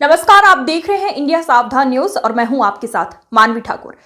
नमस्कार, आप देख रहे हैं इंडिया सावधान न्यूज और मैं हूं आपके साथ मानवी ठाकुर।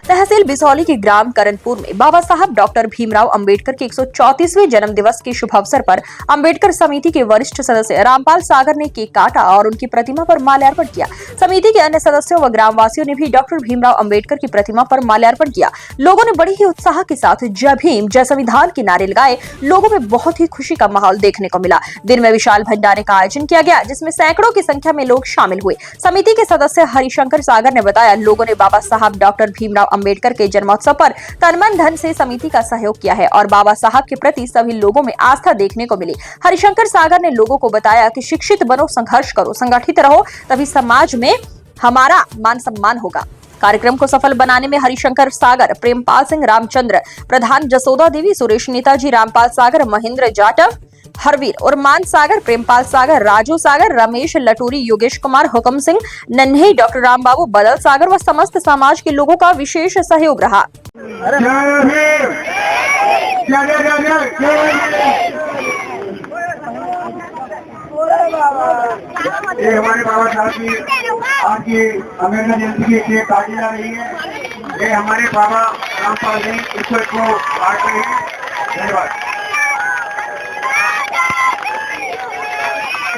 तहसील बिसौली के ग्राम करणपुर में बाबा साहब डॉक्टर भीमराव अंबेडकर के 134वें जन्म दिवस के शुभ अवसर पर अंबेडकर समिति के वरिष्ठ सदस्य रामपाल सागर ने केक काटा और उनकी प्रतिमा पर माल्यार्पण किया। समिति के अन्य सदस्यों व ग्रामवासियों ने भी डॉक्टर भीमराव अंबेडकर की प्रतिमा पर माल्यार्पण किया। लोगों ने बड़ी ही उत्साह के साथ जय भीम जय संविधान के नारे लगाए। लोगों में बहुत ही खुशी का माहौल देखने को मिला। दिन में विशाल भंडारे का आयोजन किया गया, जिसमें सैकड़ों की संख्या में लोग शामिल हुए। समिति के सदस्य हरिशंकर सागर ने बताया, लोगों ने बाबा साहब डॉक्टर भीमराव अंबेडकर के जन्मोत्सव पर तन मन धन से समिति का सहयोग किया है और बाबा साहब के प्रति सभी लोगों में आस्था देखने को मिली। हरिशंकर सागर ने लोगों को बताया कि शिक्षित बनो, संघर्ष करो, संगठित रहो, तभी समाज में हमारा मान सम्मान होगा। कार्यक्रम को सफल बनाने में हरिशंकर सागर, प्रेमपाल सिंह रामचंद्र प्रधान, जसोदा देवी, सुरेश नेताजी, रामपाल सागर, महेंद्र जाटव, हरवीर और मान सागर, प्रेमपाल सागर, राजू सागर, रमेश लटूरी, योगेश कुमार, हुकम सिंह, नन्हे, डॉक्टर राम बाबू, बदल सागर व समस्त समाज के लोगों का विशेष सहयोग रहा। ये हमारे बाबा साहब की आज की अम्बेडकर जयंती की केक काटी जा रही है। ये हमारे बाबा रामपाल सिंह ईश्वर को काट रहे हैं। धन्यवाद।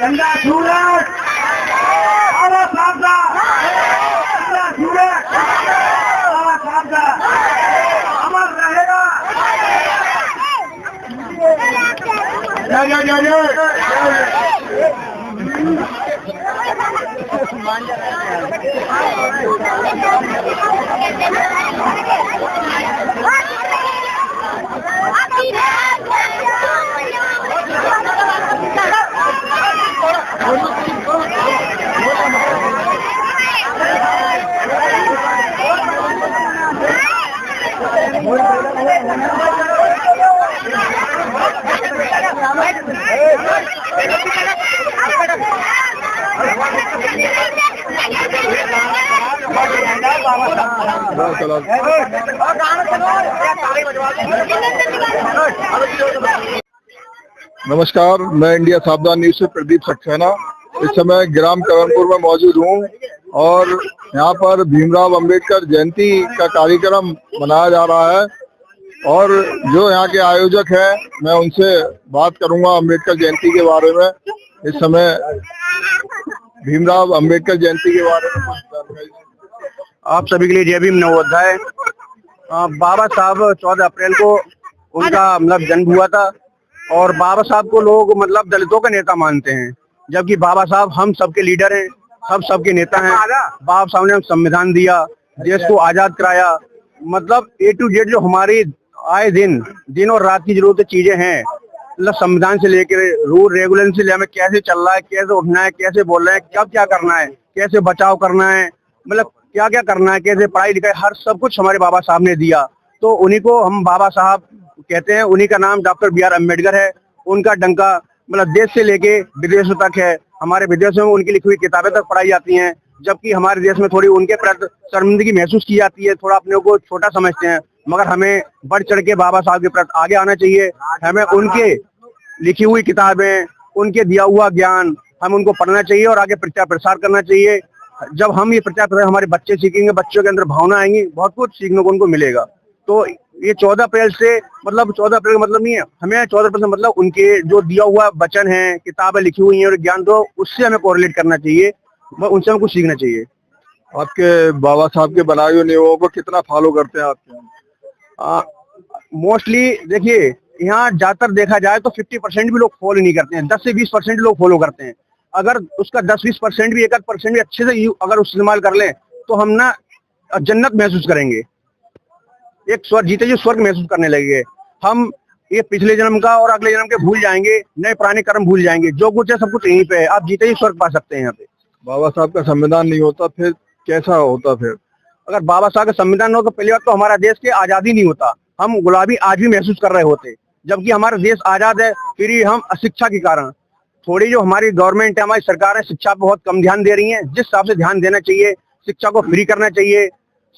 गंगा सूरज, बाबा साहब का, गंगा सूरज, बाबा साहब का अमर रहेगा। जय जय जय जय। नमस्कार, मैं इंडिया सावधान न्यूज से प्रदीप सक्सेना इस समय ग्राम करणपुर में मौजूद हूँ और यहाँ पर भीमराव अंबेडकर जयंती का कार्यक्रम मनाया जा रहा है और जो यहाँ के आयोजक हैं मैं उनसे बात करूंगा अम्बेडकर जयंती के बारे में। इस समय भीमराव अंबेडकर जयंती के बारे में आप सभी के लिए जय भीम नवोदय। बाबा साहब 14 अप्रैल को उनका मतलब जन्म हुआ था और बाबा साहब को लोग मतलब दलितों का नेता मानते हैं, जबकि बाबा साहब हम सबके लीडर हैं, हम सबके नेता हैं। बाबा साहब ने संविधान दिया, देश को आजाद कराया, मतलब A to Z जो हमारी आए दिन और रात की जरूरत चीजें हैं, मतलब संविधान से लेकर रूल रेगुलेशन से हमें कैसे चल रहा है, कैसे उठना है, कैसे बोल रहे हैं, कब क्या करना है, कैसे बचाव करना है, मतलब क्या क्या करना है, कैसे पढ़ाई लिखाई, हर सब कुछ हमारे बाबा साहब ने दिया। तो उन्हीं को हम बाबा साहब कहते हैं। उन्हीं का नाम डॉक्टर B.R. अम्बेडकर है। उनका डंका मतलब देश से लेके विदेशों तक है। हमारे विदेशों में उनकी लिखी हुई किताबें तक पढ़ाई जाती हैं, जबकि हमारे देश में थोड़ी उनके प्रति शर्मिंदगी महसूस की जाती है, थोड़ा अपने को छोटा समझते हैं। मगर हमें बढ़ चढ़ के बाबा साहब के प्रति आगे आना चाहिए। हमें उनके लिखी हुई किताबें, उनके दिया हुआ ज्ञान हम उनको पढ़ना चाहिए और आगे प्रचार प्रसार करना चाहिए। जब हम ये प्रचार प्रसार हमारे बच्चे सीखेंगे, बच्चों के अंदर भावना आएंगी, बहुत कुछ सीखने को उनको मिलेगा। तो ये 14 अप्रैल से मतलब 14 अप्रैल का मतलब नहीं है, हमें 14 अप्रैल से मतलब उनके जो दिया हुआ वचन है, किताबें लिखी हुई हैं और ज्ञान, तो उससे हमें कोरिलेट करना चाहिए, उनसे हमें कुछ सीखना चाहिए। आपके बाबा साहब के बनाए हुए नियमों को कितना फॉलो करते हैं आपके? मोस्टली देखिए, यहाँ ज्यादातर देखा जाए तो 50% भी लोग फॉलो नहीं करते हैं, 10 से 20% लोग फॉलो करते हैं। अगर उसका 10-20% भी, 1% भी अच्छे से अगर इस्तेमाल कर लें तो हम ना जन्नत महसूस करेंगे, एक स्वर्ग, जीते जी स्वर्ग महसूस करने लगेंगे। हम ये पिछले जन्म का और अगले जन्म के भूल जाएंगे, नए पुराने कर्म भूल जाएंगे, जो कुछ है सब कुछ यहीं पे है। आप जीते ही स्वर्ग पा सकते हैं यहाँ पे। बाबा साहब का संविधान नहीं होता फिर कैसा होता? फिर अगर बाबा साहब का संविधान हो तो पहली बात तो हमारा देश की आजादी नहीं होता, हम गुलामी आज भी महसूस कर रहे होते। जबकि हमारा देश आजाद है, फिर ही हम अशिक्षा के कारण थोड़ी जो हमारी गवर्नमेंट है, हमारी सरकार है, शिक्षा पर बहुत कम ध्यान दे रही है। जिस हिसाब से ध्यान देना चाहिए, शिक्षा को फ्री करना चाहिए,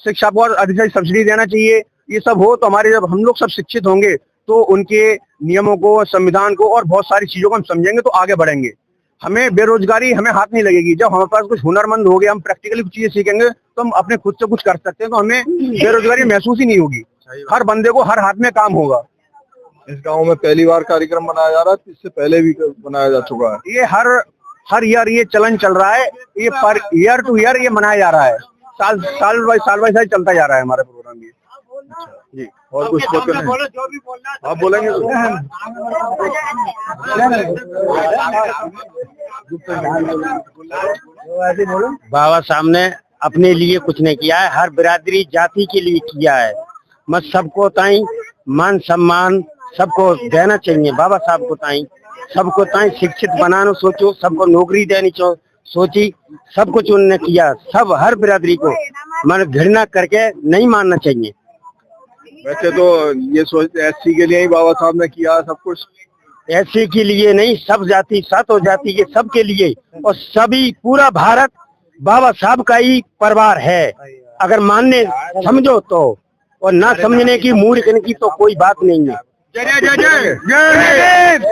शिक्षा को अधिक से सब्सिडी देना चाहिए। ये सब हो तो हमारे, जब हम लोग सब शिक्षित होंगे तो उनके नियमों को, संविधान को और बहुत सारी चीजों को हम समझेंगे तो आगे बढ़ेंगे। हमें बेरोजगारी हमें हाथ नहीं लगेगी। जब हमारे पास कुछ हुनरमंद हो गए, हम प्रैक्टिकली कुछ चीजें सीखेंगे तो हम अपने खुद से कुछ कर सकते हैं, तो हमें बेरोजगारी महसूस ही नहीं होगी। हर बंदे को हर हाथ में काम होगा। इस गांव में पहली बार कार्यक्रम मनाया जा रहा है, इससे पहले भी मनाया जा चुका है। ये हर ईयर ये चलन चल रहा है, ये पर ईयर टू ईयर ये मनाया जा रहा है। साल बाय साल चलता जा रहा है हमारा प्रोग्राम ये। जी, और कुछ आप बोलेंगे बाबा साहब ने अपने लिए कुछ नहीं किया है, हर बिरादरी जाति के लिए किया है। मत सबको ताई मान सम्मान सबको देना चाहिए। बाबा साहब को ताई सबको ताई शिक्षित बनाना सोचो, सबको नौकरी देनी सोची, सब कुछ उन्होंने किया। सब हर बिरादरी को मन घृणा करके नहीं मानना चाहिए। वैसे तो ये सोच एससी के लिए ही बाबा साहब ने किया सब कुछ, ऐसे के लिए नहीं, सब जाति सातों जाति के सबके लिए, और सभी पूरा भारत बाबा साहब का ही परिवार है। अगर मानने समझो तो, और ना समझने की मूर्ख की तो कोई बात नहीं है।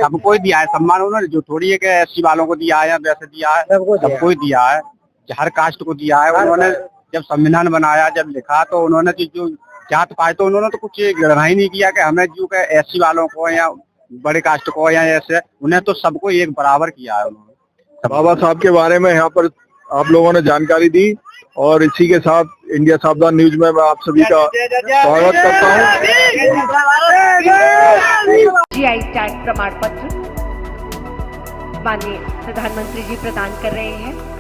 सबको दिया है सम्मान उन्होंने, जो थोड़ी है कि एससी वालों को दिया है या वैसे दिया है, सबको ही दिया है, हर कास्ट को दिया है। उन्होंने जब संविधान बनाया, जब लिखा, तो उन्होंने जो जात पाए तो उन्होंने तो कुछ गणना ही नहीं किया कि हमें जो के एससी वालों को या बड़े कास्ट को या ऐसे, उन्हें तो सबको एक बराबर किया है उन्होंने। बाबा साहब के बारे में यहाँ पर आप लोगों ने जानकारी दी, और इसी के साथ इंडिया सावधान न्यूज में मैं आप सभी का स्वागत करता हूँ। जीआई टैग प्रमाण पत्र माननीय प्रधानमंत्री जी प्रदान कर रहे हैं।